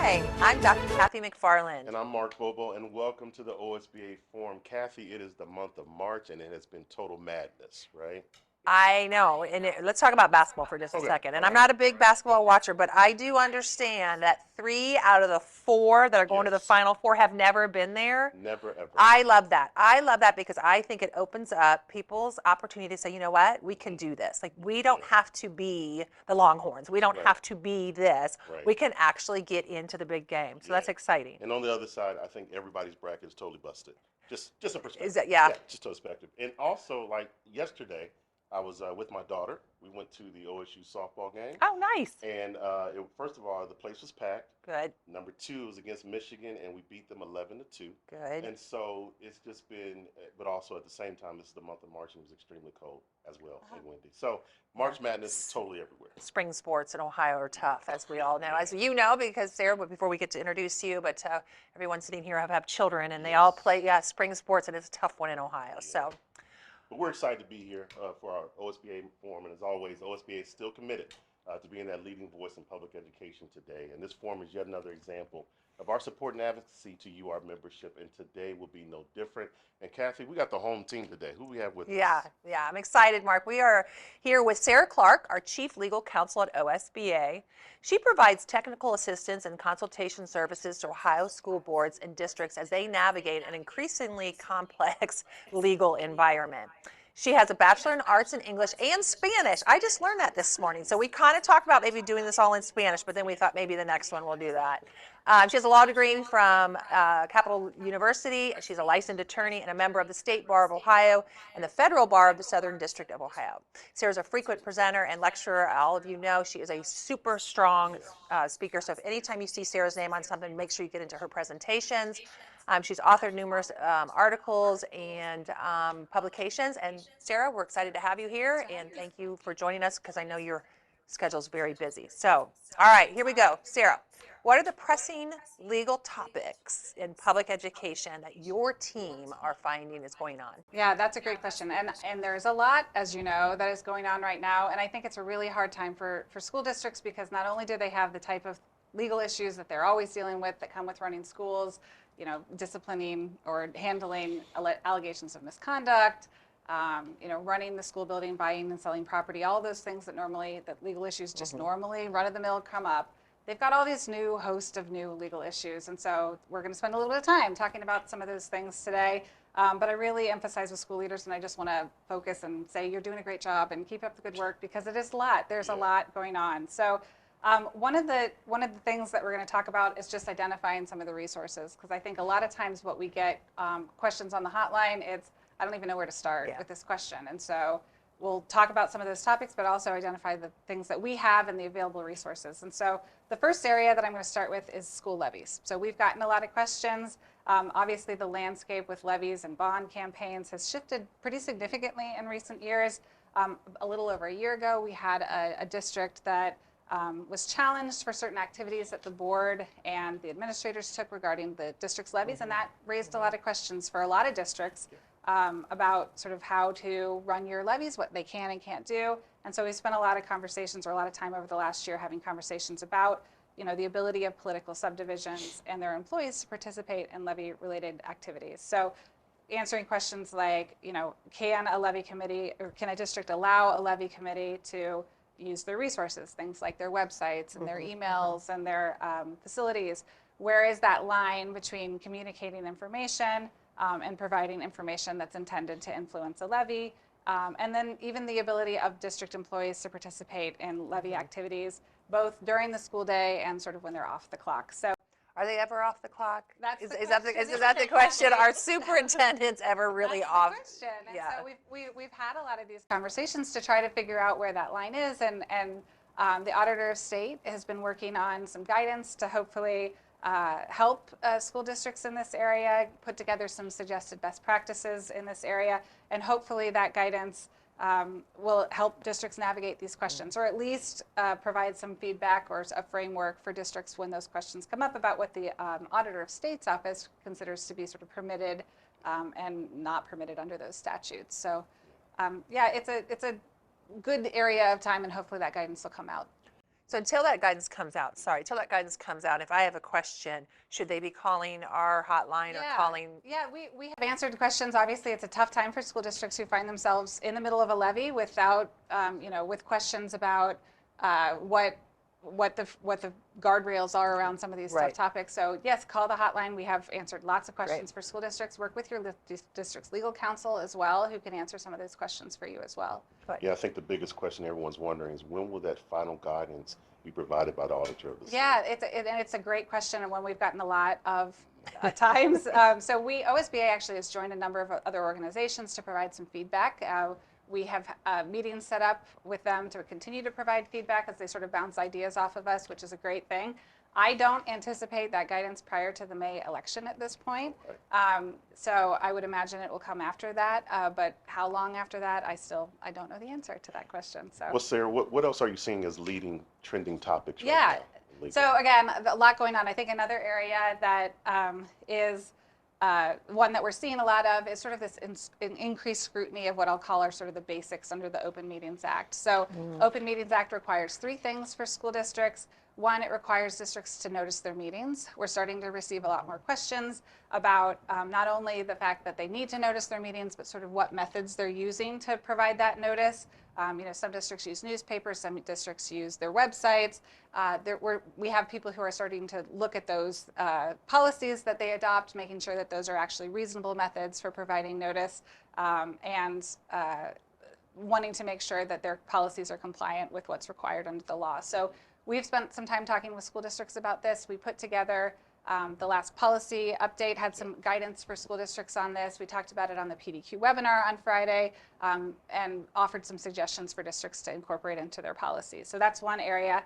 Hi, I'm Dr. Kathy McFarland. And I'm Mark Bobo, and welcome to the OSBA Forum. Kathy, it is the month of March, and it has been total madness, right? I know, and let's talk about basketball for just a second. And I'm not a big basketball watcher, but I do understand that 3 out of the 4 that are going to the Final Four have never been there. Never, ever. I love that. I love that because I think it opens up people's opportunity to say, you know what, we can do this. Like, we don't have to be the Longhorns. We don't have to be this. We can actually get into the big game. So that's exciting. And on the other side, I think everybody's bracket is totally busted. Just a perspective. Is that, just a perspective. And also, like yesterday, I was with my daughter. We went to the OSU softball game. Oh, nice. And first of all, the place was packed. Good. Number 2, it was against Michigan, and we beat them 11-2. Good. And so it's just been, but also at the same time, this is the month of March, and it was extremely cold as well and windy. So March Madness is totally everywhere. Spring sports in Ohio are tough, as we all know. As you know, because Sarah, before we get to introduce you, but everyone sitting here have children, and they all play spring sports, and it's a tough one in Ohio. So. But we're excited to be here for our OSBA forum, and as always, OSBA is still committed to being that leading voice in public education today. And this forum is yet another example of our support and advocacy to you, our membership, and today will be no different. And Kathy, we got the home team today. Who we have with us? Yeah, I'm excited, Mark. We are here with Sara Clark, our Chief Legal Counsel at OSBA. She provides technical assistance and consultation services to Ohio school boards and districts as they navigate an increasingly complex legal environment. She has a Bachelor in Arts in English and Spanish. I just learned that this morning. So we kind of talked about maybe doing this all in Spanish, but then we thought maybe the next one we'll do that. She has a law degree from Capital University. She's a licensed attorney and a member of the State Bar of Ohio and the Federal Bar of the Southern District of Ohio. Sara's a frequent presenter and lecturer. All of you know she is a super strong speaker. So if anytime you see Sara's name on something, make sure you get into her presentations. She's authored numerous articles and publications. And Sara, we're excited to have you here, and thank you for joining us because I know your schedule's very busy. So, all right, here we go. Sara, what are the pressing legal topics in public education that your team are finding is going on? Yeah, that's a great question. And there's a lot, as you know, that is going on right now. And I think it's a really hard time for school districts because not only do they have the type of legal issues that they're always dealing with that come with running schools, you know, disciplining or handling allegations of misconduct, you know, running the school building, buying and selling property, all those things that legal issues just normally run-of-the-mill come up. They've got all these new host of new legal issues. And so we're going to spend a little bit of time talking about some of those things today. But I really emphasize with school leaders, and I just want to focus and say you're doing a great job and keep up the good work because it is a lot. There's a lot going on. So one of the things that we're going to talk about is just identifying some of the resources, because I think a lot of times what we get questions on the hotline, it's I don't even know where to start with this question. And so we'll talk about some of those topics, but also identify the things that we have and the available resources. And so the first area that I'm going to start with is school levies. So we've gotten a lot of questions. Obviously, the landscape with levies and bond campaigns has shifted pretty significantly in recent years. A little over a year ago, we had a district that was challenged for certain activities that the board and the administrators took regarding the district's levies, and that raised a lot of questions for a lot of districts about sort of how to run your levies, what they can and can't do. And so we spent a lot of conversations or a lot of time over the last year having conversations about, you know, the ability of political subdivisions and their employees to participate in levy-related activities. So answering questions like, you know, can a levy committee or can a district allow a levy committee to use their resources, things like their websites and their emails and their facilities? Where is that line between communicating information and providing information that's intended to influence a levy? And then even the ability of district employees to participate in levy activities, both during the school day and sort of when they're off the clock. So, are they ever off the clock? Is that the question? Are superintendents ever really off? That's the question. And so we've had a lot of these conversations to try to figure out where that line is. And the Auditor of State has been working on some guidance to hopefully help school districts in this area, put together some suggested best practices in this area, and hopefully that guidance will help districts navigate these questions, or at least provide some feedback or a framework for districts when those questions come up about what the Auditor of State's office considers to be sort of permitted and not permitted under those statutes. So yeah, it's a good area of time, and hopefully that guidance will come out. So until that guidance comes out, until that guidance comes out, if I have a question, should they be calling our hotline or calling? Yeah, we have answered questions. Obviously, it's a tough time for school districts who find themselves in the middle of a levy without, with questions about what the guardrails are around some of these tough topics. So yes, call the hotline. We have answered lots of questions for school districts. Work with your district's legal counsel as well, who can answer some of those questions for you as well. Yeah, I think the biggest question everyone's wondering is when will that final guidance be provided by the auditor of the state? Yeah, it's a great question and one we've gotten a lot of times. So OSBA actually has joined a number of other organizations to provide some feedback. We have meetings set up with them to continue to provide feedback as they sort of bounce ideas off of us, which is a great thing. I don't anticipate that guidance prior to the May election at this point. So I would imagine it will come after that. But how long after that, I don't know the answer to that question. So. Well, Sarah, what else are you seeing as leading trending topics right now? So again, a lot going on. I think another area that is one that we're seeing a lot of is sort of this increased scrutiny of what I'll call are sort of the basics under the Open Meetings Act. So Open Meetings Act requires 3 things for school districts. One, it requires districts to notice their meetings. We're starting to receive a lot more questions about not only the fact that they need to notice their meetings, but sort of what methods they're using to provide that notice. Some districts use newspapers, some districts use their websites. We have people who are starting to look at those policies that they adopt, making sure that those are actually reasonable methods for providing notice, and wanting to make sure that their policies are compliant with what's required under the law. So we've spent some time talking with school districts about this. We put together the last policy update, had some guidance for school districts on this. We talked about it on the PDQ webinar on Friday, and offered some suggestions for districts to incorporate into their policies. So that's one area.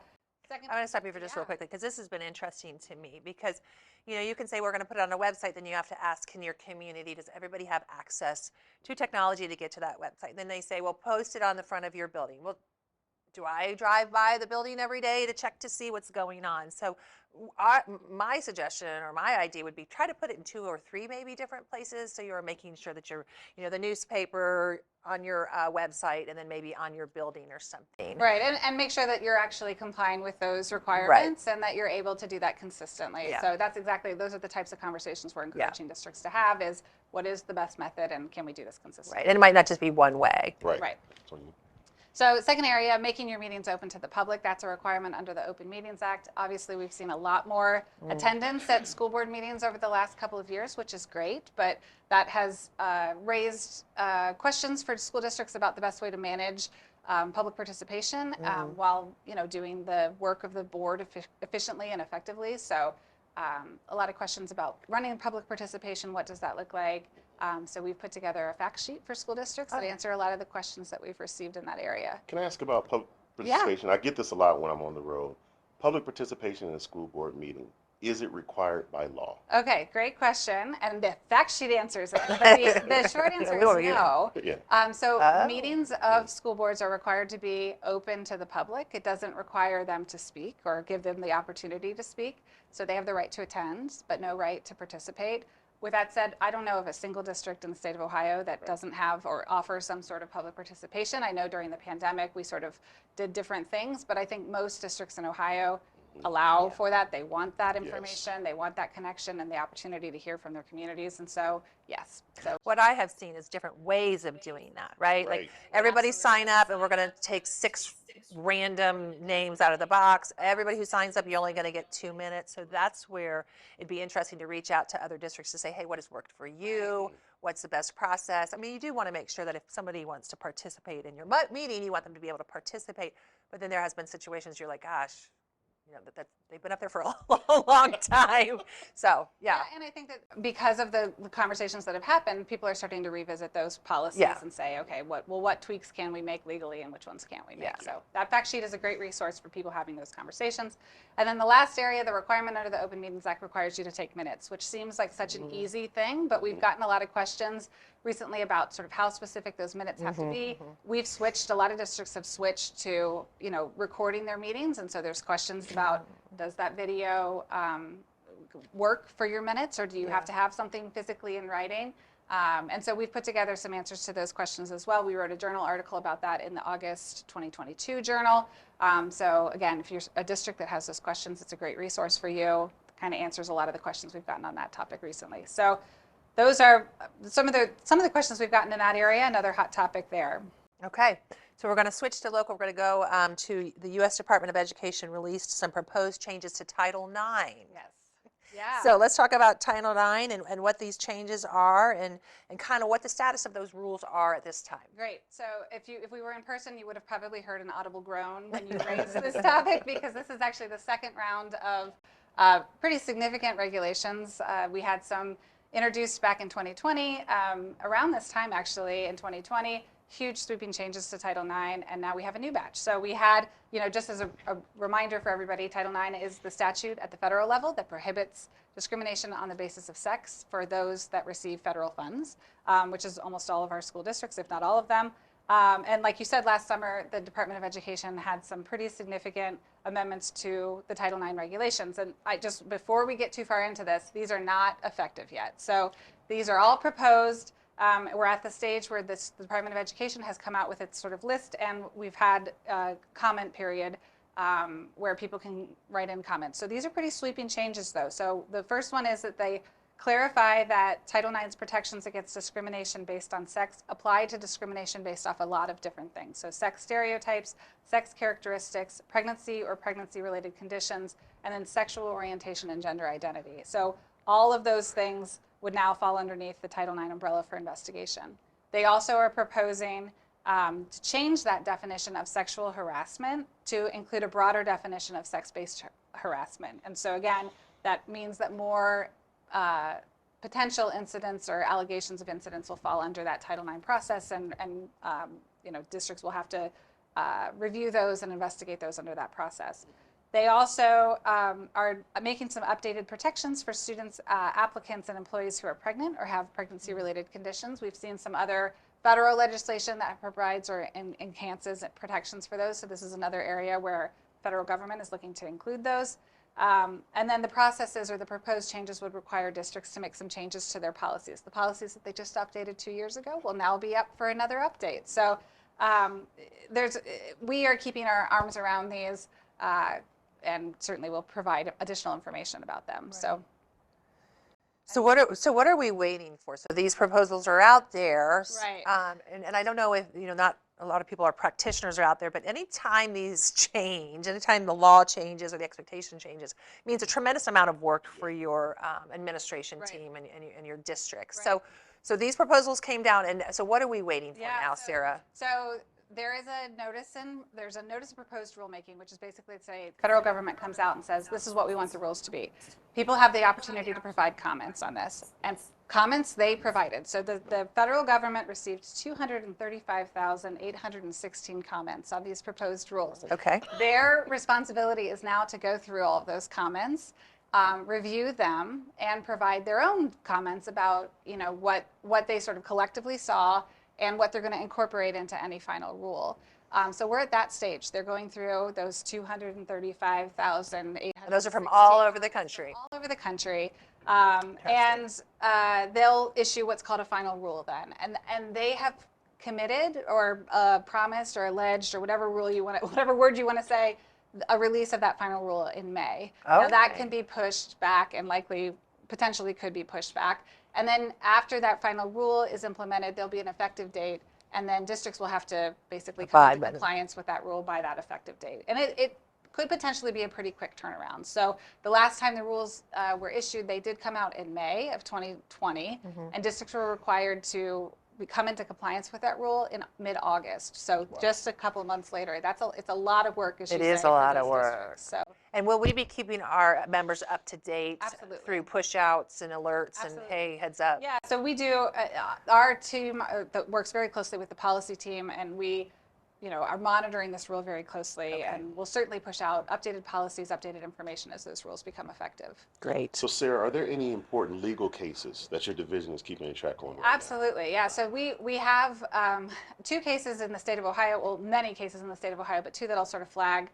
I'm going to stop you for just real quickly, because this has been interesting to me, because you can say we're going to put it on a website, then you have to ask, can your community, does everybody have access to technology to get to that website? Then they say, well, post it on the front of your building. Well, do I drive by the building every day to check to see what's going on? So my suggestion or my idea would be try to put it in 2 or 3 maybe different places, so you're making sure that you're, the newspaper, on your website, and then maybe on your building or something. Right, and make sure that you're actually complying with those requirements, and that you're able to do that consistently. So those are the types of conversations we're encouraging districts to have, is what is the best method and can we do this consistently? Right, and it might not just be one way. Right. So second area, making your meetings open to the public. That's a requirement under the Open Meetings Act. Obviously, we've seen a lot more attendance at school board meetings over the last couple of years, which is great, but that has raised questions for school districts about the best way to manage public participation while doing the work of the board efficiently and effectively. So a lot of questions about running public participation. What does that look like? So we've put together a fact sheet for school districts that answer a lot of the questions that we've received in that area. Can I ask about public participation? I get this a lot when I'm on the road. Public participation in a school board meeting, is it required by law? Okay, great question. And the fact sheet answers it. But the short answer is no. So meetings of school boards are required to be open to the public. It doesn't require them to speak or give them the opportunity to speak. So they have the right to attend, but no right to participate. With that said, I don't know of a single district in the state of Ohio that doesn't have or offers some sort of public participation. I know during the pandemic we sort of did different things, but I think most districts in Ohio allow for that. They want that information, they want that connection and the opportunity to hear from their communities, and so yes. So what I have seen is different ways of doing that, right? Like everybody sign up and we're going to take 6 random names out of the box. Everybody who signs up, you're only going to get 2 minutes. So that's where it'd be interesting to reach out to other districts to say, hey, what has worked for you? What's the best process? I mean, you do want to make sure that if somebody wants to participate in your meeting, you want them to be able to participate. But then there has been situations you're like, gosh, that they've been up there for a long time. So, yeah. And I think that because of the conversations that have happened, people are starting to revisit those policies and say, okay, what tweaks can we make legally and which ones can't we make? So that fact sheet is a great resource for people having those conversations. And then the last area, the requirement under the Open Meetings Act requires you to take minutes, which seems like such an easy thing, but we've gotten a lot of questions recently about sort of how specific those minutes have to be. We've switched, a lot of districts have switched to, recording their meetings, and so there's questions about, does that video work for your minutes, or do you have to have something physically in writing? And so we've put together some answers to those questions as well. We wrote a journal article about that in the August 2022 journal. So again, if you're a district that has those questions, it's a great resource for you. It kind of answers a lot of the questions we've gotten on that topic recently. So those are some of the questions we've gotten in that area. Another hot topic there. Okay, so we're going to switch to local. We're going to go to the U.S. Department of Education released some proposed changes to Title IX. Yes. Yeah. So let's talk about Title IX and what these changes are and kind of what the status of those rules are at this time. Great. So if we were in person, you would have probably heard an audible groan when you raised this topic, because this is actually the second round of pretty significant regulations. We had some introduced back in 2020, around this time actually in 2020, huge sweeping changes to Title IX, and now we have a new batch. So we had, just as a reminder for everybody, Title IX is the statute at the federal level that prohibits discrimination on the basis of sex for those that receive federal funds, which is almost all of our school districts, if not all of them. And like you said, last summer, the Department of Education had some pretty significant amendments to the Title IX regulations. And before we get too far into this, these are not effective yet. So these are all proposed. We're at the stage where the Department of Education has come out with its sort of list, and we've had a comment period where people can write in comments. So these are pretty sweeping changes, though. So the first one is that they clarify that Title IX's protections against discrimination based on sex apply to discrimination based off a lot of different things. So sex stereotypes, sex characteristics, pregnancy or pregnancy-related conditions, and then sexual orientation and gender identity. So all of those things would now fall underneath the Title IX umbrella for investigation. They also are proposing to change that definition of sexual harassment to include a broader definition of sex-based harassment. And so again, that means that more potential incidents or allegations of incidents will fall under that Title IX process, and districts will have to review those and investigate those under that process. They also are making some updated protections for students, applicants, and employees who are pregnant or have pregnancy-related conditions. We've seen some other federal legislation that provides or enhances protections for those. So this is another area where federal government is looking to include those. And then the processes or the proposed changes would require districts to make some changes to their policies. The policies that they just updated 2 years ago will now be up for another update. So we are keeping our arms around these. And certainly will provide additional information about them. Right. So what are we waiting for? So these proposals are out there, right? And I don't know if not a lot of people are practitioners are out there, but anytime these change, anytime the law changes or the expectation changes, it means a tremendous amount of work for your administration right. team and your districts. Right. So these proposals came down, and so what are we waiting for now, Sara? So there is there's a notice of proposed rulemaking, which is basically to say the federal government comes out and says, this is what we want the rules to be. People have the opportunity to provide comments on this, and comments they provided. So the federal government received 235,816 comments on these proposed rules. Okay. Their responsibility is now to go through all of those comments, review them, and provide their own comments about what they sort of collectively saw and what they're going to incorporate into any final rule. So we're at that stage. They're going through those 235,800. Those are from all over the country. All over the country. And they'll issue what's called a final rule then. And they have committed or promised or alleged or whatever word you want to say, a release of that final rule in May. Okay. Now that can be pushed back and potentially could be pushed back. And then after that final rule is implemented, there'll be an effective date, and then districts will have to basically come into compliance with that rule by that effective date. And it could potentially be a pretty quick turnaround. So the last time the rules were issued, they did come out in May of 2020, and districts were required to come into compliance with that rule in mid-August. So just a couple of months later, it's a lot of work. It is a lot of work. So. And will we be keeping our members up to date Absolutely. through push-outs and alerts Absolutely. and, hey, heads up? Yeah, so we do, our team that works very closely with the policy team, and we are monitoring this rule very closely, Okay. and we'll certainly push out updated policies, updated information as those rules become effective. Great. So Sara, are there any important legal cases that your division is keeping a track on right Absolutely, yeah. So we have 2 cases in the state of Ohio, well, many cases in the state of Ohio, but 2 that I'll sort of flag.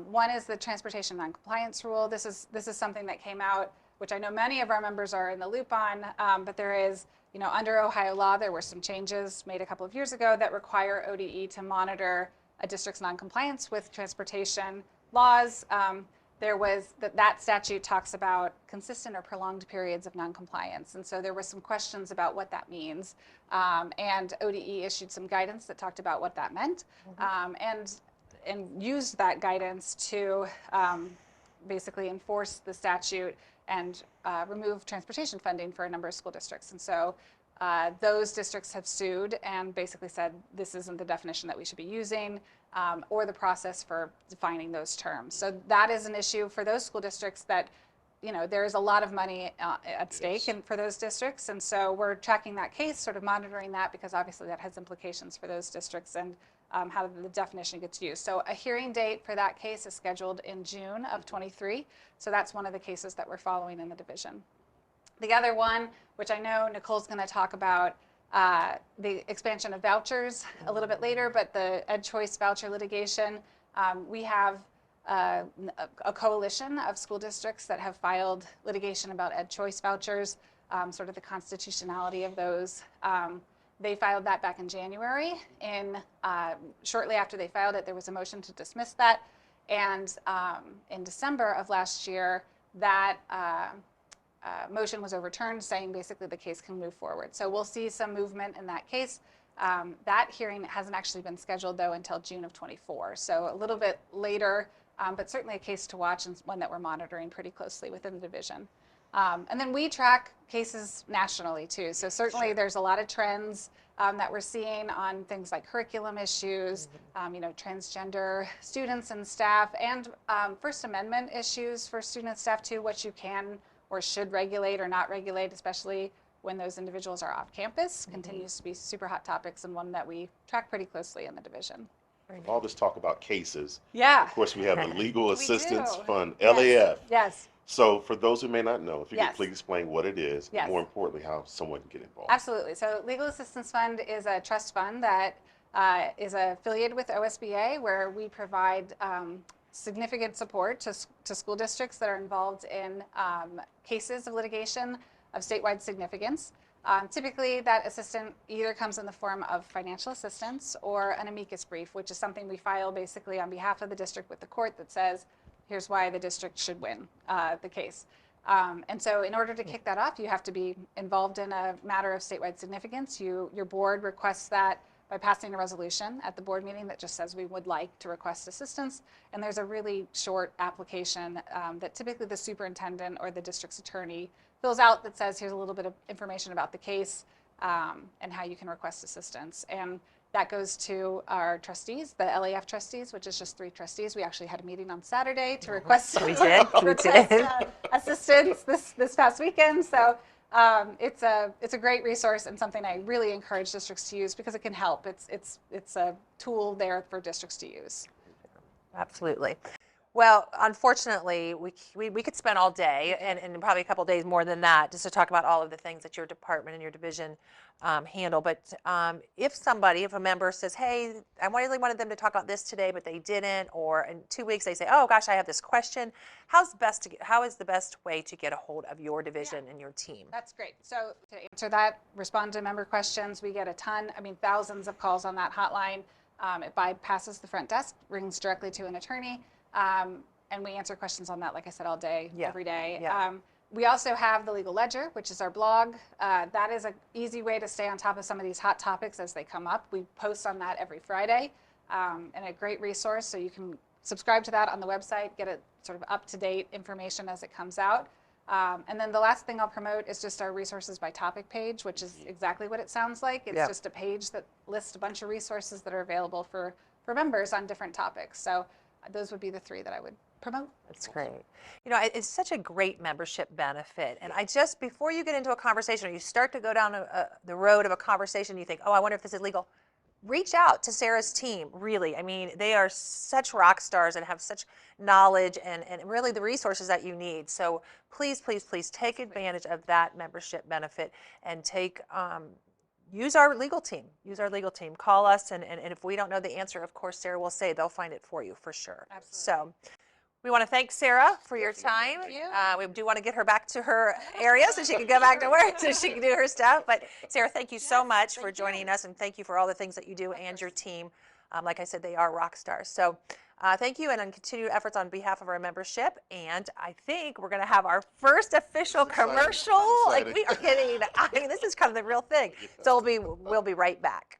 One is the transportation noncompliance rule. This is something that came out, which I know many of our members are in the loop on, but there is under Ohio law, there were some changes made a couple of years ago that require ODE to monitor a district's noncompliance with transportation laws. That statute talks about consistent or prolonged periods of noncompliance. And so there were some questions about what that means. And ODE issued some guidance that talked about what that meant, and used that guidance to basically enforce the statute and remove transportation funding for a number of school districts. And so those districts have sued and basically said this isn't the definition that we should be using, or the process for defining those terms. So that is an issue for those school districts that, there is a lot of money at stake for those districts. And so we're tracking that case, sort of monitoring that, because obviously that has implications for those districts and how the definition gets used. So a hearing date for that case is scheduled in June of 23. So that's one of the cases that we're following in the division. The other one, which I know Nicole's going to talk about, the expansion of vouchers a little bit later, but the Ed Choice voucher litigation, we have a coalition of school districts that have filed litigation about Ed Choice vouchers, sort of the constitutionality of those. They filed that back in January. Shortly after they filed it, there was a motion to dismiss that. And in December of last year, that motion was overturned, saying basically the case can move forward. So we'll see some movement in that case. That hearing hasn't actually been scheduled, though, until June of 24. So a little bit later, but certainly a case to watch and one that we're monitoring pretty closely within the division. And then we track cases nationally, too. So certainly there's a lot of trends that we're seeing on things like curriculum issues, transgender students and staff, and First Amendment issues for student and staff, too, what you can or should regulate or not regulate, especially when those individuals are off campus, continues to be super hot topics and one that we track pretty closely in the division. All this talk about cases. Yeah. Of course, we have the Legal Assistance do. Fund, Yes. LAF. Yes. So for those who may not know, if you Yes. could please explain what it is, Yes. and more importantly, how someone can get involved. Absolutely. So Legal Assistance Fund is a trust fund that is affiliated with OSBA, where we provide significant support to school districts that are involved in cases of litigation of statewide significance. Typically, that assistance either comes in the form of financial assistance or an amicus brief, which is something we file basically on behalf of the district with the court that says, here's why the district should win the case. And so in order to kick that off, you have to be involved in a matter of statewide significance. Your board requests that by passing a resolution at the board meeting that just says we would like to request assistance. And there's a really short application that typically the superintendent or the district's attorney fills out that says here's a little bit of information about the case and how you can request assistance. And that goes to our trustees, the LAF trustees, which is just 3 trustees. We actually had a meeting on Saturday to request, assistance this past weekend. So it's a great resource and something I really encourage districts to use because it can help. It's a tool there for districts to use. Absolutely. Well, unfortunately, we could spend all day and probably a couple days more than that just to talk about all of the things that your department and your division handle. But if a member says, hey, I really wanted them to talk about this today, but they didn't, or in 2 weeks they say, oh gosh, I have this question, how is the best way to get a hold of your division and your team? That's great. So to answer that, respond to member questions, we get thousands of calls on that hotline. It bypasses the front desk, rings directly to an attorney. And we answer questions on that, like I said, all day, every day. Yeah. We also have the Legal Ledger, which is our blog. That is an easy way to stay on top of some of these hot topics as they come up. We post on that every Friday, and a great resource. So you can subscribe to that on the website, get it sort of up-to-date information as it comes out. And then the last thing I'll promote is just our resources by topic page, which is exactly what it sounds like. It's just a page that lists a bunch of resources that are available for members on different topics. So those would be the 3 that I would promote. That's great. It's such a great membership benefit. And before you get into a conversation or you start to go down the road of a conversation, you think, oh, I wonder if this is legal. Reach out to Sara's team, really. I mean, they are such rock stars and have such knowledge and really the resources that you need. So please, please, please take advantage of that membership benefit and use our legal team. Call us, and if we don't know the answer, of course, Sara will say they'll find it for you for sure. Absolutely. So We want to thank Sara for your time. Thank you. We do want to get her back to her area so she can go back to work, so she can do her stuff. But Sara, thank you so much for joining us, and thank you for all the things that you do and your team. Like I said, they are rock stars. So thank you, and on continued efforts on behalf of our membership. And I think we're going to have our first official commercial. Like, we are getting, I mean, this is kind of the real thing. So we'll be right back.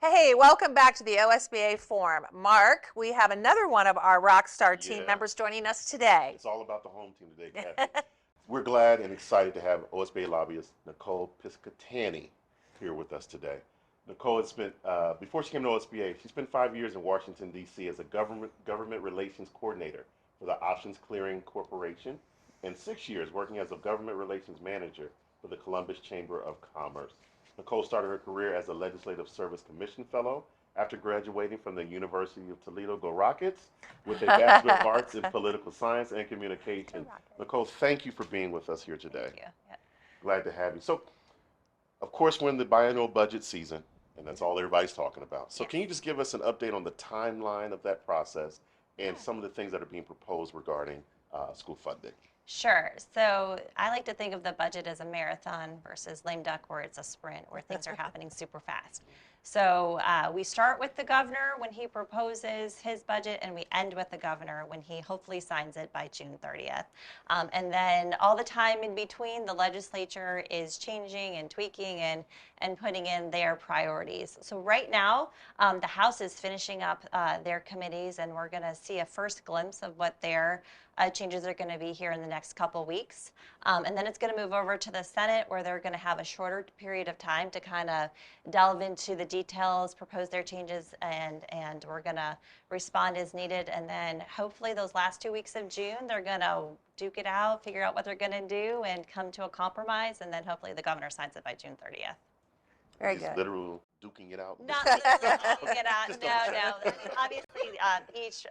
Hey, welcome back to the OSBA Forum. Mark, we have another one of our Rockstar team members joining us today. It's all about the home team today, Kathy. We're glad and excited to have OSBA lobbyist Nicole Piscitani here with us today. Nicole has spent, before she came to OSBA, she spent 5 years in Washington, D.C. as a government relations coordinator for the Options Clearing Corporation and 6 years working as a government relations manager for the Columbus Chamber of Commerce. Nicole started her career as a Legislative Service Commission Fellow after graduating from the University of Toledo, go Rockets, with a Bachelor of Arts in Political Science and Communication. Nicole, thank you for being with us here today. Thank you. Yeah. Glad to have you. So, of course, we're in the biannual budget season, and that's all everybody's talking about. So can you just give us an update on the timeline of that process and some of the things that are being proposed regarding school funding? Sure. So I like to think of the budget as a marathon versus lame duck, where it's a sprint, where things are happening super fast. So we start with the governor when he proposes his budget, and we end with the governor when he hopefully signs it by June 30th. And then all the time in between, the legislature is changing and tweaking and putting in their priorities. So right now, the House is finishing up their committees, and we're going to see a first glimpse of what their changes are going to be here in the next couple weeks. And then it's going to move over to the Senate, where they're going to have a shorter period of time to kind of delve into the details, propose their changes, and we're going to respond as needed. And then hopefully those last 2 weeks of June, they're going to duke it out, figure out what they're going to do, and come to a compromise. And then hopefully the governor signs it by June 30th. Very It's good. literal duking it out. Not literally duking it out. No. Obviously, each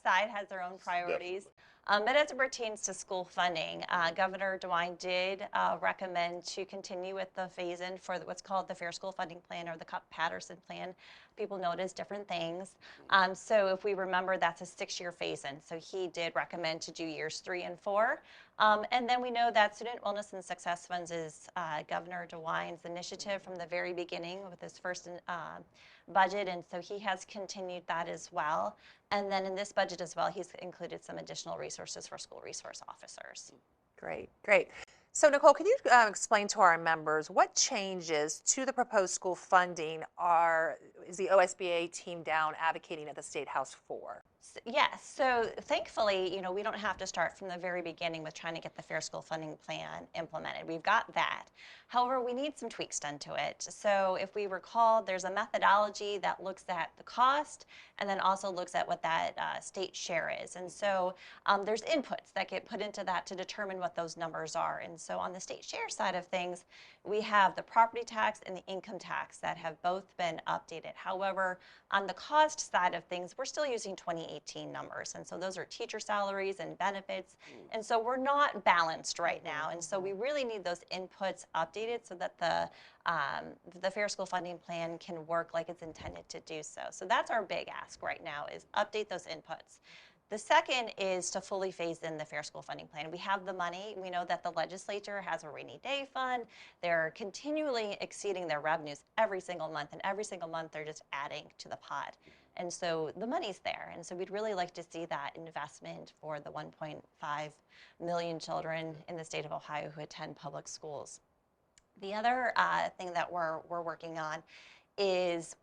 side has their own priorities. But as it pertains to school funding, Governor DeWine did recommend to continue with the phase-in for what's called the Fair School Funding Plan, or the Patterson Plan. People know it as different things. So if we remember, that's a 6-year phase-in. So he did recommend to do years 3 and 4. And then we know that Student Wellness and Success Funds is Governor DeWine's initiative from the very beginning with his first budget, and so he has continued that as well. And then in this budget as well, he's included some additional resources for school resource officers. Great, great. So Nicole, can you explain to our members what changes to the proposed school funding is the OSBA team down advocating at the State House for? Yes, so thankfully, we don't have to start from the very beginning with trying to get the Fair School Funding Plan implemented. We've got that. However, we need some tweaks done to it. So if we recall, there's a methodology that looks at the cost and then also looks at what that state share is. And so there's inputs that get put into that to determine what those numbers are. And so on the state share side of things, we have the property tax and the income tax that have both been updated. However, on the cost side of things, we're still using 2018 numbers. And so those are teacher salaries and benefits. And so we're not balanced right now. And so we really need those inputs updated so that the Fair School Funding Plan can work like it's intended to do so. So that's our big ask right now, is update those inputs. The second is to fully phase in the Fair School Funding Plan. We have the money. We know that the legislature has a rainy day fund. They're continually exceeding their revenues every single month, and every single month they're just adding to the pot. And so the money's there, and so we'd really like to see that investment for the 1.5 million children in the state of Ohio who attend public schools. The other thing that we're working on is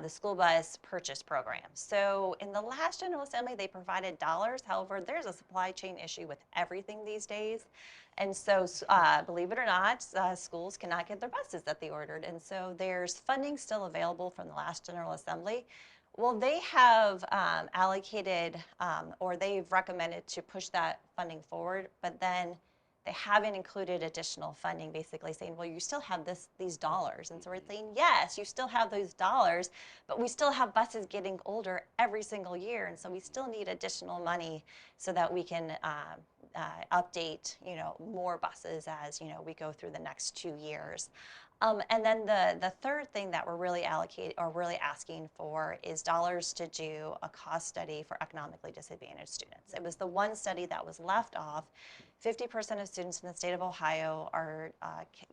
the school bus purchase program. So in the last General Assembly, they provided dollars. However, there's a supply chain issue with everything these days. And so, believe it or not, schools cannot get their buses that they ordered. And so there's funding still available from the last General Assembly. Well, they have allocated or they've recommended to push that funding forward, but then they haven't included additional funding, basically saying, well, you still have these dollars. And so we're saying, yes, you still have those dollars, but we still have buses getting older every single year. And so we still need additional money so that we can update, more buses as, we go through the next 2 years. And then the third thing that we're really asking for is dollars to do a cost study for economically disadvantaged students. It was the one study that was left off. 50% of students in the state of Ohio are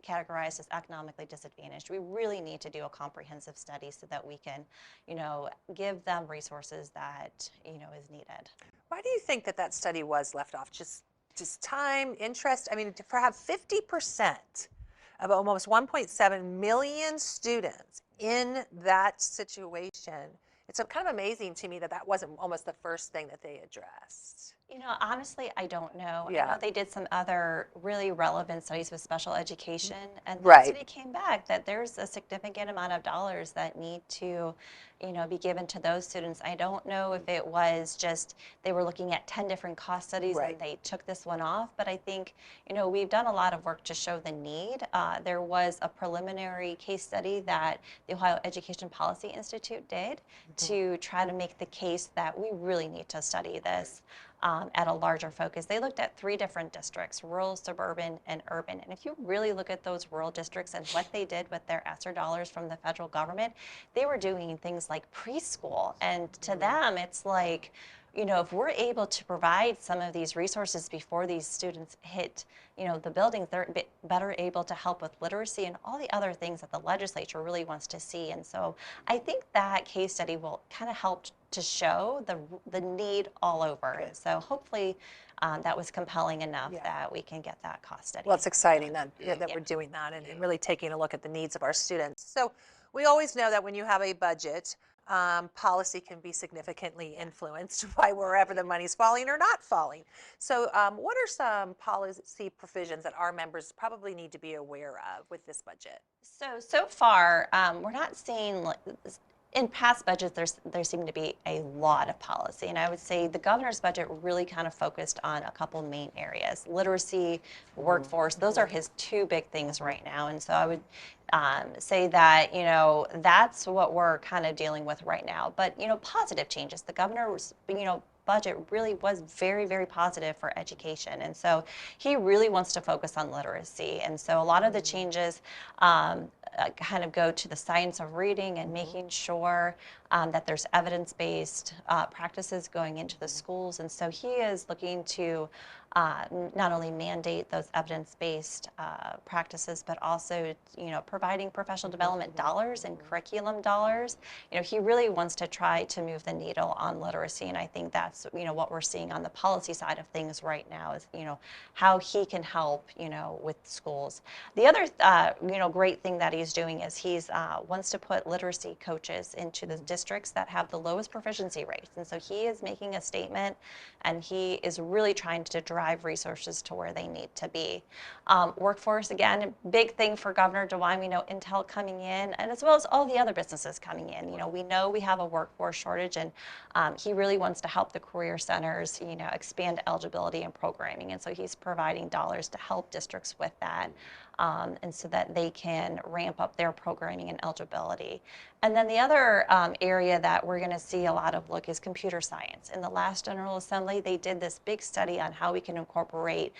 categorized as economically disadvantaged. We really need to do a comprehensive study so that we can, give them resources that, is needed. Why do you think that study was left off? Just time, interest? I mean, to have 50% of almost 1.7 million students in that situation, it's kind of amazing to me that wasn't almost the first thing that they addressed. Honestly, I don't know. Yeah. I know they did some other really relevant studies with special education, and that Right. study came back that there's a significant amount of dollars that need to, be given to those students. I don't know if it was just they were looking at 10 different cost studies Right. and they took this one off, but I think, we've done a lot of work to show the need. There was a preliminary case study that the Ohio Education Policy Institute did to try to make the case that we really need to study this. At a larger focus. They looked at 3 different districts, rural, suburban, and urban. And if you really look at those rural districts and what they did with their ESSER dollars from the federal government, they were doing things like preschool. And to them, it's like, if we're able to provide some of these resources before these students hit, the buildings, they're better able to help with literacy and all the other things that the legislature really wants to see. And so I think that case study will kind of help to show the need all over. And so hopefully that was compelling enough that we can get that cost study. Well, it's exciting that we're doing that and really taking a look at the needs of our students. So we always know that when you have a budget, policy can be significantly influenced by wherever the money's falling or not falling. So what are some policy provisions that our members probably need to be aware of with this budget? So far, we're not seeing, in past budgets, there seemed to be a lot of policy. And I would say the governor's budget really kind of focused on a couple main areas: literacy, workforce. Those are his 2 big things right now. And so I would say that, that's what we're kind of dealing with right now. But, positive changes. The governor's, budget really was very, very positive for education. And so he really wants to focus on literacy. And so a lot of the changes kind of go to the science of reading and making sure that there's evidence-based practices going into the schools. And so he is looking to not only mandate those evidence-based practices, but also, providing professional development dollars and curriculum dollars. He really wants to try to move the needle on literacy, and I think that's, what we're seeing on the policy side of things right now is, how he can help, with schools. The other, great thing that he's doing is he's wants to put literacy coaches into the districts that have the lowest proficiency rates, and so he is making a statement, and he is really trying to drive resources to where they need to be. Workforce, again, a big thing for Governor DeWine. We know Intel coming in, and as well as all the other businesses coming in. We know we have a workforce shortage, and he really wants to help the career centers, expand eligibility and programming, and so he's providing dollars to help districts with that. And so that they can ramp up their programming and eligibility. And then the other area that we're going to see a lot of look is computer science. In the last General Assembly, they did this big study on how we can incorporate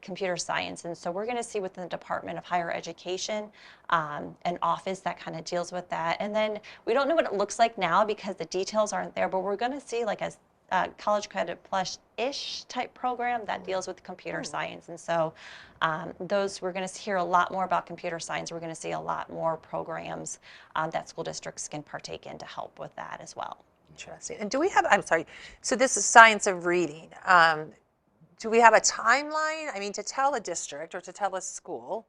computer science. And so we're going to see within the Department of Higher Education an office that kind of deals with that. And then we don't know what it looks like now because the details aren't there, but we're going to see like a College Credit Plus-ish type program that deals with computer science. And so we're going to hear a lot more about computer science. We're going to see a lot more programs that school districts can partake in to help with that as well. Interesting. And do we have, I'm sorry, so this is science of reading. Do we have a timeline? I mean, to tell a district or to tell a school,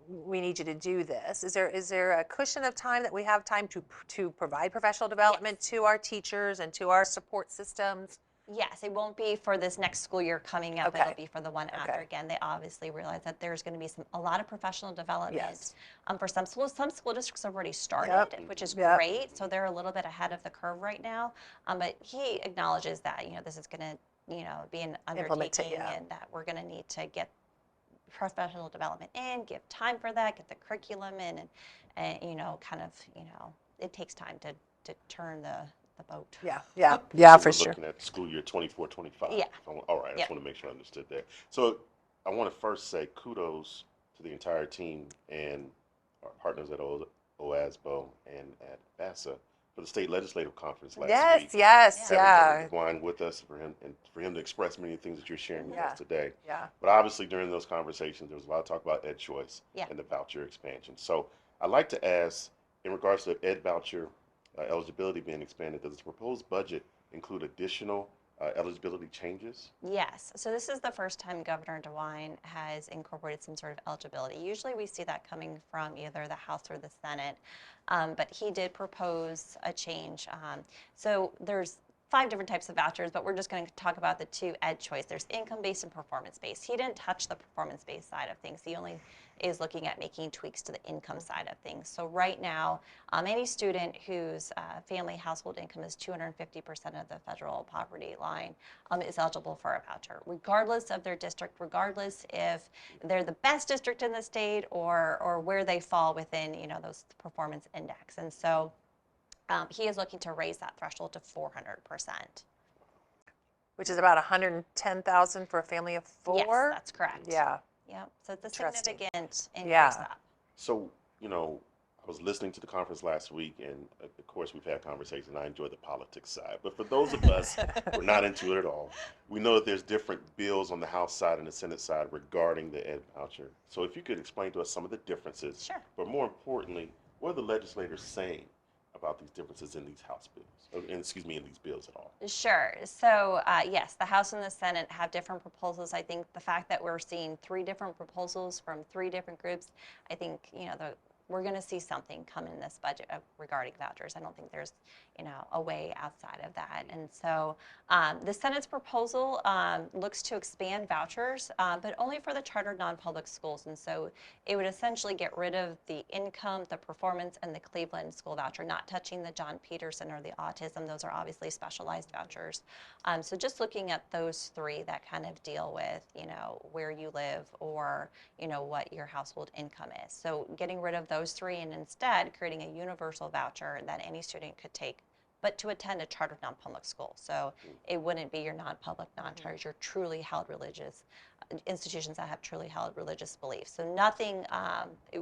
we need you to do this. Is there a cushion of time that we have time to provide professional development to our teachers and to our support systems? Yes, it won't be for this next school year coming up. Okay. It'll be for the one after. Okay. Again, they obviously realize that there's going to be a lot of professional development Yes. for some schools. Some school districts have already started, Yep. which is Yep. great. So they're a little bit ahead of the curve right now. But he acknowledges that this is going to be an undertaking, yeah. and that we're going to need to get professional development in, give time for that, get the curriculum in, and it takes time to turn the boat. Yeah. Yeah. So Yeah, for we're sure. looking at school year 24-25. Yeah. All right, I Yep. just want to make sure I understood that. So I want to first say kudos to the entire team and our partners at OSBA and at BASA for the state legislative conference last Yes, week. yes, Yeah. Having yeah. Governor DeWine with us for him to express many things that you're sharing with Yeah. us today. Yeah. But obviously during those conversations, there was a lot of talk about ed choice Yeah. and the voucher expansion. So I'd like to ask, in regards to ed voucher eligibility being expanded, does the proposed budget include additional eligibility changes? Yes. So this is the first time Governor DeWine has incorporated some sort of eligibility. Usually we see that coming from either the House or the Senate, but he did propose a change. So there's 5 different types of vouchers, but we're just going to talk about the 2 ed choice. There's income-based and performance-based. He didn't touch the performance-based side of things. He only is looking at making tweaks to the income side of things. So right now, any student whose family household income is 250% of the federal poverty line is eligible for a voucher, regardless of their district, regardless if they're the best district in the state or where they fall within those performance index. And so he is looking to raise that threshold to 400%. Which is about 110,000 for a family of 4. Yes, that's correct. Yeah. Yep. So it's a Interesting. significant increase Yeah. up. So, I was listening to the conference last week, and of course, we've had conversations, and I enjoy the politics side. But for those of us who are not into it at all, we know that there's different bills on the House side and the Senate side regarding the ed voucher. So if you could explain to us some of the differences, Sure. but more importantly, what are the legislators saying about these differences in these House bills, in these bills at all? Sure. So yes, the House and the Senate have different proposals. I think the fact that we're seeing 3 different proposals from 3 different groups, I think we're going to see something come in this budget regarding vouchers. I don't think there's a way outside of that. And so the Senate's proposal looks to expand vouchers, but only for the chartered non-public schools. And so it would essentially get rid of the income, the performance, and the Cleveland school voucher, not touching the John Peterson or the autism. Those are obviously specialized vouchers. So just looking at those 3 that kind of deal with where you live or what your household income is. So getting rid of those 3 and instead creating a universal voucher that any student could take, but to attend a chartered non-public school. So it wouldn't be your non-public, non-chartered, your truly held religious institutions that have truly held religious beliefs. So nothing,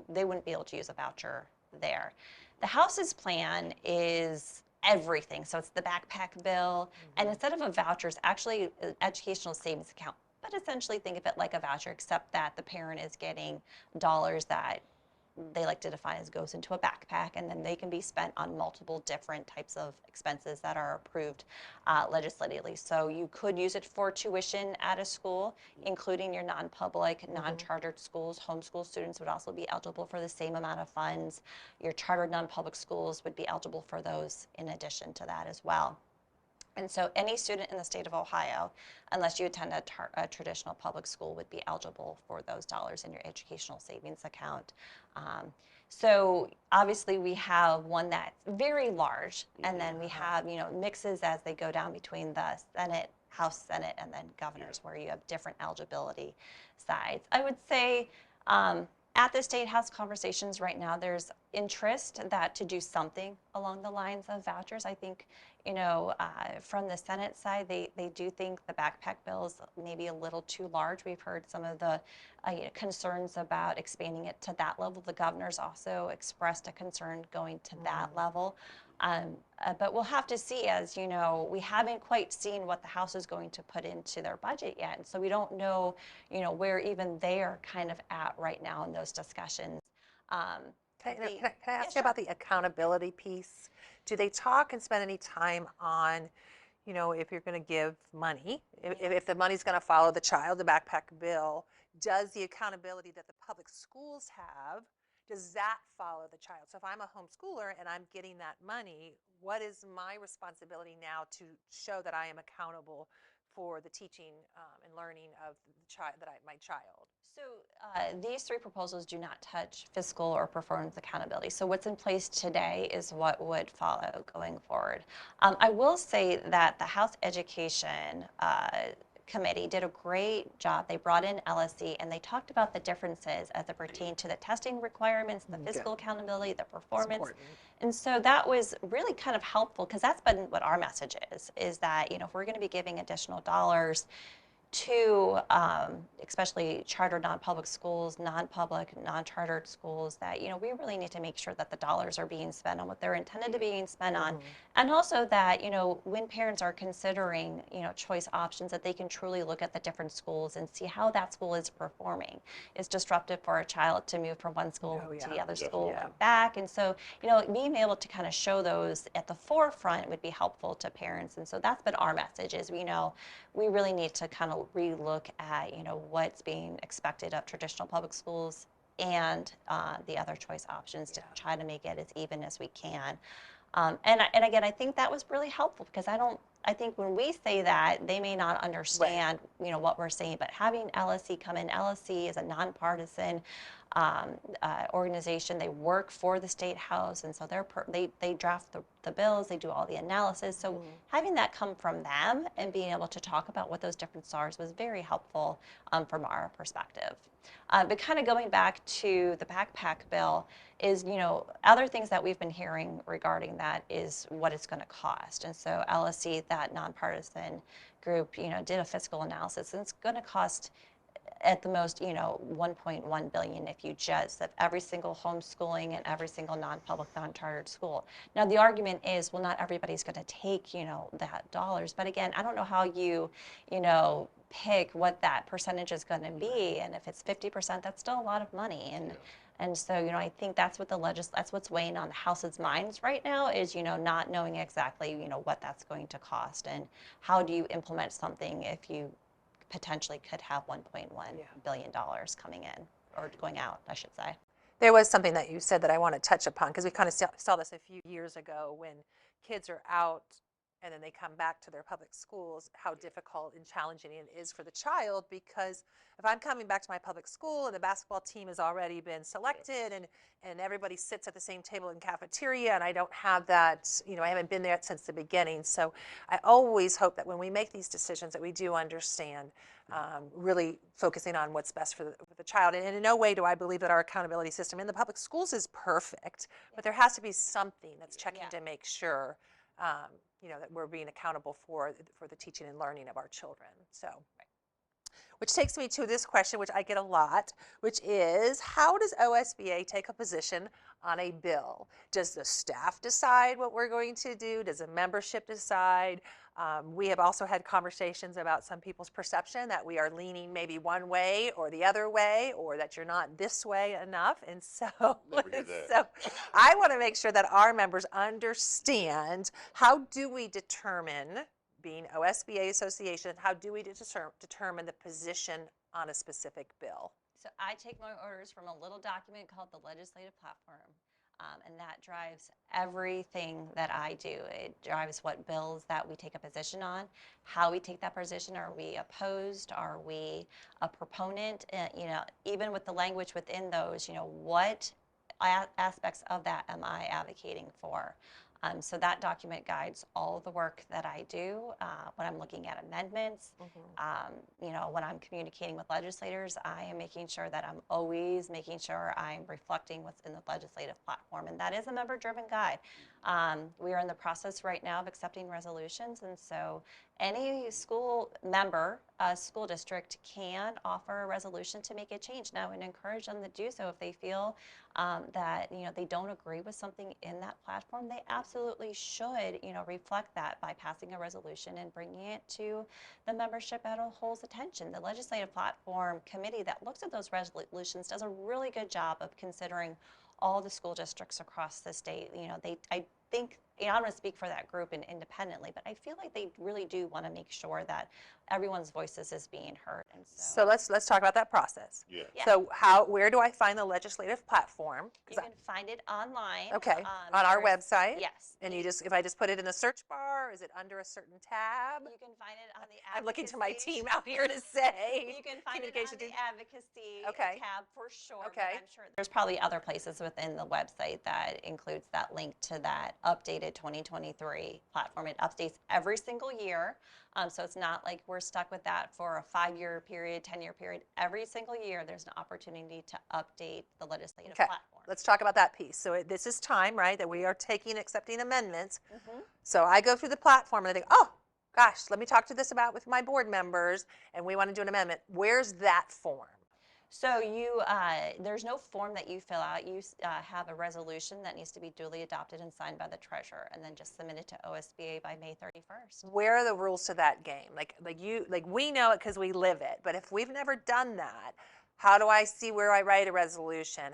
they wouldn't be able to use a voucher there. The House's plan is everything. So it's the backpack bill, and instead of a voucher, it's actually an educational savings account. But essentially think of it like a voucher, except that the parent is getting dollars that they like to define as goes into a backpack, and then they can be spent on multiple different types of expenses that are approved legislatively. So you could use it for tuition at a school, including your non-public, non-chartered schools. Homeschool students would also be eligible for the same amount of funds. Your chartered non-public schools would be eligible for those in addition to that as well. And so any student in the state of Ohio, unless you attend a traditional public school, would be eligible for those dollars in your educational savings account. So obviously we have one that's very large, and then we have mixes as they go down between the Senate, House, Senate, and then governors, where you have different eligibility sides. I would say at the State House conversations right now, there's interest that to do something along the lines of vouchers. I think, from the Senate side, they do think the backpack bill is maybe a little too large. We've heard some of the concerns about expanding it to that level. The governor's also expressed a concern going to that level. But we'll have to see, as we haven't quite seen what the House is going to put into their budget yet. And so we don't know, where even they are kind of at right now in those discussions. Can I ask you about the accountability piece? Do they talk and spend any time on, if you're going to give money, if the money's going to follow the child, the backpack bill, does the accountability that the public schools have does that follow the child? So if I'm a homeschooler and I'm getting that money, what is my responsibility now to show that I am accountable for the teaching and learning of the child, my child? So these three proposals do not touch fiscal or performance accountability. So what's in place today is what would follow going forward. I will say that the House Education Committee did a great job. They brought in LSE and they talked about the differences as it pertained to the testing requirements, the fiscal accountability, the performance. And so that was really kind of helpful because that's been what our message is that, if we're going to be giving additional dollars to especially chartered non-public schools, non-public, non-chartered schools, that we really need to make sure that the dollars are being spent on what they're intended to be spent on, and also that when parents are considering choice options, that they can truly look at the different schools and see how that school is performing. It's disruptive for a child to move from one school to the other school and back, and so being able to kind of show those at the forefront would be helpful to parents. And so that's been our message: is we really need to kind of relook at what's being expected of traditional public schools and the other choice options to try to make it as even as we can. And again, I think that was really helpful because I think when we say that, they may not understand what we're saying, but having LSE come in, LSE is a nonpartisan organization. They work for the State House, and so they draft the bills, they do all the analysis. So having that come from them and being able to talk about what those different SARs was very helpful from our perspective. But kind of going back to the backpack bill is, other things that we've been hearing regarding that is what it's going to cost. And so LSE, that nonpartisan group, did a fiscal analysis, and it's going to cost at the most, 1.1 billion if you just have every single homeschooling and every single non-public, non-chartered school. Now, the argument is, well, not everybody's going to take, that dollars. But again, I don't know how you pick what that percentage is going to be. And if it's 50%, that's still a lot of money. And so, I think that's what that's what's weighing on the House's minds right now is, not knowing exactly, what that's going to cost and how do you implement something if you potentially could have $1.1 billion coming in, or going out, I should say. There was something that you said that I want to touch upon, because we kind of saw this a few years ago when kids are out and then they come back to their public schools, how difficult and challenging it is for the child, because if I'm coming back to my public school and the basketball team has already been selected and everybody sits at the same table in cafeteria and I don't have that, I haven't been there since the beginning. So I always hope that when we make these decisions that we do understand really focusing on what's best for the child. And in no way do I believe that our accountability system in the public schools is perfect, but there has to be something that's checking to make sure that we're being accountable for the teaching and learning of our children. So, which takes me to this question, which I get a lot, which is, how does OSBA take a position on a bill? Does the staff decide what we're going to do? Does the membership decide? We have also had conversations about some people's perception that we are leaning maybe one way or the other way, or that you're not this way enough. And so, I want to make sure that our members understand, how do we determine, being OSBA Association, how do we determine the position on a specific bill? So I take my orders from a little document called the Legislative Platform. And that drives everything that I do. It drives what bills that we take a position on, how we take that position. Are we opposed? Are we a proponent? Even with the language within those, what aspects of that am I advocating for? So that document guides all of the work that I do when I'm looking at amendments. When I'm communicating with legislators, I am making sure that I'm always making sure I'm reflecting what's in the legislative platform, and that is a member-driven guide. We are in the process right now of accepting resolutions, and so any school member, school district can offer a resolution to make a change now, and encourage them to do so if they feel that they don't agree with something in that platform. They absolutely should reflect that by passing a resolution and bringing it to the membership at a whole's attention. The Legislative Platform Committee that looks at those resolutions does a really good job of considering all the school districts across the state. I think, I don't want to speak for that group independently, but I feel like they really do want to make sure that everyone's voices is being heard. And So let's talk about that process. Yeah. Yeah. So where do I find the legislative platform? you can find it online. Okay, on our there's- website? Yes. And if I just put it in the search bar, is it under a certain tab? You can find it on the I'm looking to my advocacy. team out here to say. You can find it on Communication the team. advocacy Okay. tab for sure. but Okay. I'm sure there's probably other places within the website that includes that link to that updated 2023 platform. It updates every single year. So it's not like we're stuck with that for a 5-year period, 10-year period. Every single year, there's an opportunity to update the legislative Okay, platform. let's talk about that piece. So this is time, right, that we are accepting amendments. Mhm. So I go through the platform and I think, oh, gosh, let me talk to this about with my board members, and we want to do an amendment. Where's that form? So there's no form that you fill out. You have a resolution that needs to be duly adopted and signed by the treasurer, and then just submitted to OSBA by May 31st. Where are the rules to that game? Like we know it because we live it, but if we've never done that, how do I see where I write a resolution?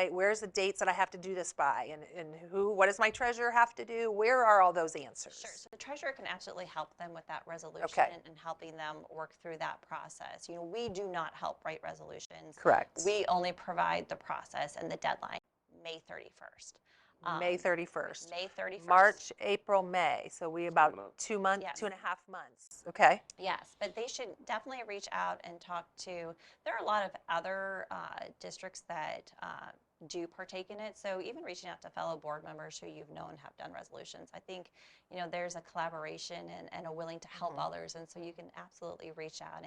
Where's the dates that I have to do this by? And what does my treasurer have to do? Where are all those answers? Sure. So the treasurer can absolutely help them with that resolution Okay. and helping them work through that process. We do not help write resolutions. Correct. We only provide the process and the deadline, May 31st. May 31st. May 31st. March, April, May. So we about coming up. 2 months, Yes. 2.5 months. Okay. Yes, but they should definitely reach out and talk to, there are a lot of other districts that do partake in it. So even reaching out to fellow board members who you've known have done resolutions. I think, there's a collaboration and a willing to help others. And so you can absolutely reach out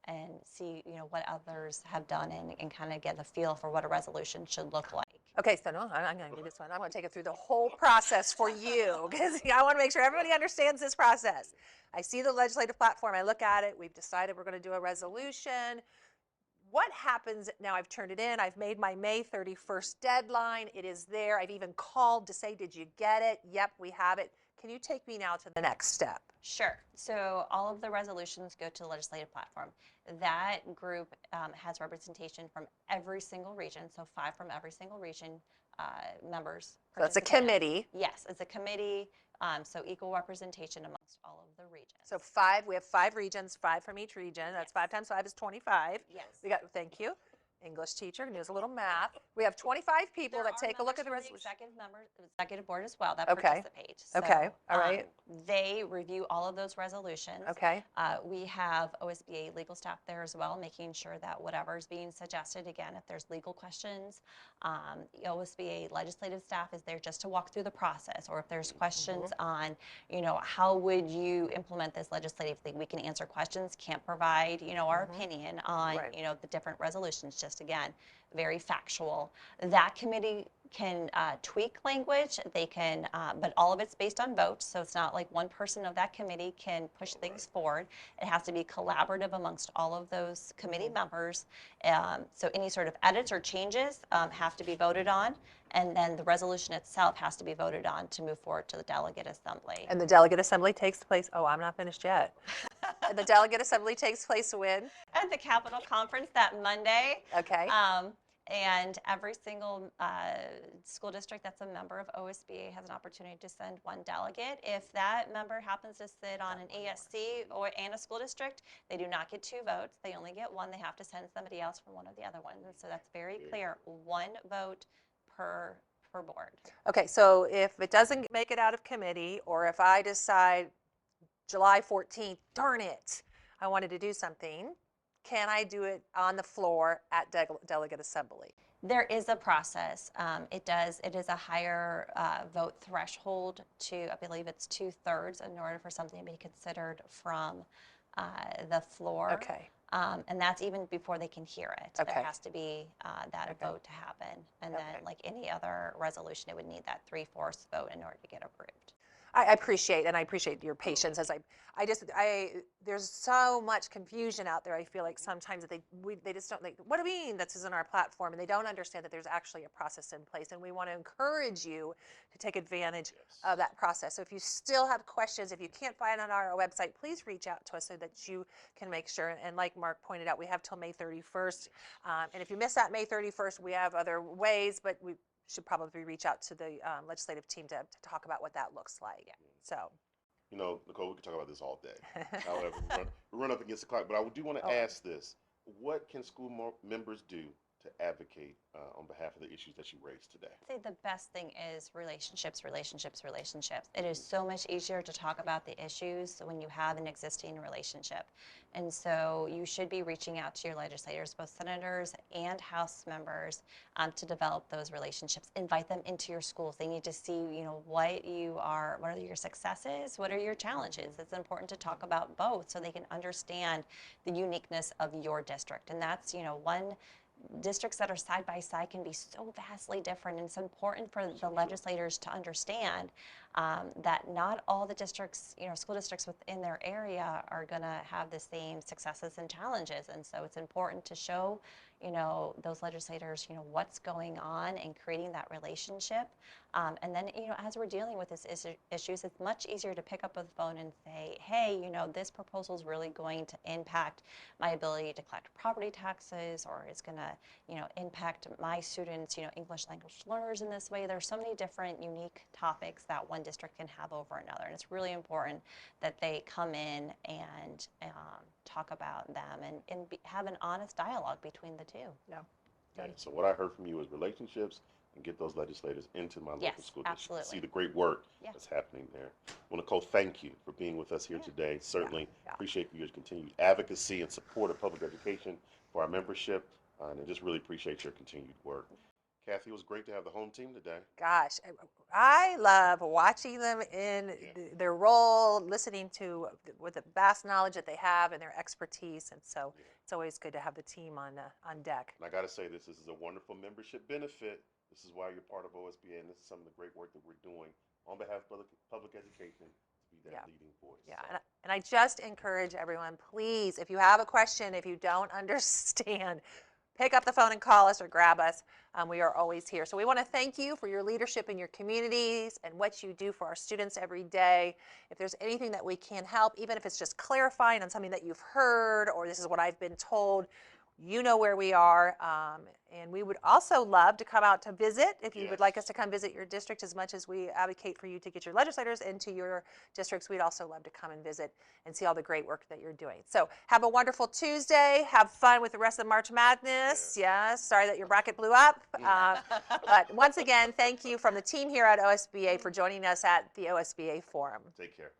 and see, what others have done and kind of get a feel for what a resolution should look like. Okay, so no, I'm going to do this one. I'm going to take it through the whole process for you because I want to make sure everybody understands this process. I see the legislative platform. I look at it. We've decided we're going to do a resolution. What happens now? I've turned it in. I've made my May 31st deadline. It is there. I've even called to say, did you get it? Yep, we have it. Can you take me now to the next step? Sure. So all of the resolutions go to the legislative platform. That group has representation from every single region, so 5 from every single region members. So it's a participate. committee. Yes, it's a committee, so equal representation amongst all of the regions. So we have 5 regions, 5 from each region. That's 5 times 5 is 25. Yes. Thank you. English teacher, can do a little math. We have 25 people that take a look at the resolution. Executive board as well that Okay. participate. So, Okay. All right. They review all of those resolutions. Okay. We have OSBA legal staff there as well, making sure that whatever is being suggested, again, if there's legal questions, OSBA legislative staff is there just to walk through the process, or if there's questions on, how would you implement this legislatively? We can answer questions, can't provide, our opinion on, Right. the different resolutions. Just again, very factual. That committee can tweak language. They can, but all of it's based on votes. So it's not like one person of that committee can push things forward. It has to be collaborative amongst all of those committee members. So any sort of edits or changes have to be voted on. And then the resolution itself has to be voted on to move forward to the delegate assembly. And the delegate assembly takes place, I'm not finished yet. The delegate assembly takes place when? At the Capitol Conference that Monday. Okay. And every single school district that's a member of OSBA has an opportunity to send one delegate. If that member happens to sit on an ESC and a school district, they do not get 2 votes. They only get 1. They have to send somebody else from one of the other ones. And so that's very clear. 1 vote per board. Okay, so if it doesn't make it out of committee, or if I decide July 14th, darn it, I wanted to do something, can I do it on the floor at delegate assembly? There is a process. It is a higher vote threshold to, I believe it's 2/3 in order for something to be considered from the floor. Okay. And that's even before they can hear it. Okay. There has to be that vote to happen. And then like any other resolution, it would need that 3/4 vote in order to get approved. I appreciate your patience as there's so much confusion out there. I feel like sometimes that they just don't what do we mean this is in our platform, and they don't understand that there's actually a process in place, and we want to encourage you to take advantage of that process. So if you still have questions, if you can't find it on our website, please reach out to us so that you can make sure. And like Mark pointed out, we have till May 31st, and if you miss that May 31st, we have other ways, but we should probably reach out to the legislative team to talk about what that looks like. Yeah. So You know, Nicole, we could talk about this all day. However, we run up against the clock. But I do want to ask this. What can school members do to advocate on behalf of the issues that you raised today? I think the best thing is relationships, relationships, relationships. It is so much easier to talk about the issues when you have an existing relationship. And so you should be reaching out to your legislators, both senators and House members, to develop those relationships. Invite them into your schools. They need to see, you know, what are your successes, what are your challenges. It's important to talk about both so they can understand the uniqueness of your district. And that's, you know, districts that are side by side can be so vastly different, and it's important for the legislators to understand that not all the districts, you know, school districts within their area are going to have the same successes and challenges, and so it's important to show, you know, those legislators, you know, what's going on and creating that relationship. And then, you know, as we're dealing with these issues, it's much easier to pick up the phone and say, hey, you know, this proposal is really going to impact my ability to collect property taxes, or it's going to, you know, impact my students, you know, English language learners in this way. There's so many different unique topics that one district can have over another, and it's really important that they come in and talk about them and have an honest dialogue between the two. Yeah. Okay, so what I heard from you was relationships and get those legislators into my local school district. Absolutely. See the great work that's happening there. Well, Nicole, thank you for being with us here today. Certainly appreciate your continued advocacy and support of public education for our membership, and I just really appreciate your continued work. Kathy, it was great to have the home team today. Gosh, I love watching them in their role, listening to with the vast knowledge that they have and their expertise, and so it's always good to have the team on deck. And I got to say this is a wonderful membership benefit. This is why you're part of OSBA, and this is some of the great work that we're doing on behalf of public education to be that leading voice. Yeah, and I just encourage everyone, please, if you have a question, if you don't understand, pick up the phone and call us or grab us. We are always here. So we want to thank you for your leadership in your communities and what you do for our students every day. If there's anything that we can help, even if it's just clarifying on something that you've heard or this is what I've been told, you know where we are. And we would also love to come out to visit. If you would like us to come visit your district, as much as we advocate for you to get your legislators into your districts, we'd also love to come and visit and see all the great work that you're doing. So have a wonderful Tuesday. Have fun with the rest of March Madness. Yes, sorry that your bracket blew up. But once again, thank you from the team here at OSBA for joining us at the OSBA Forum. Take care.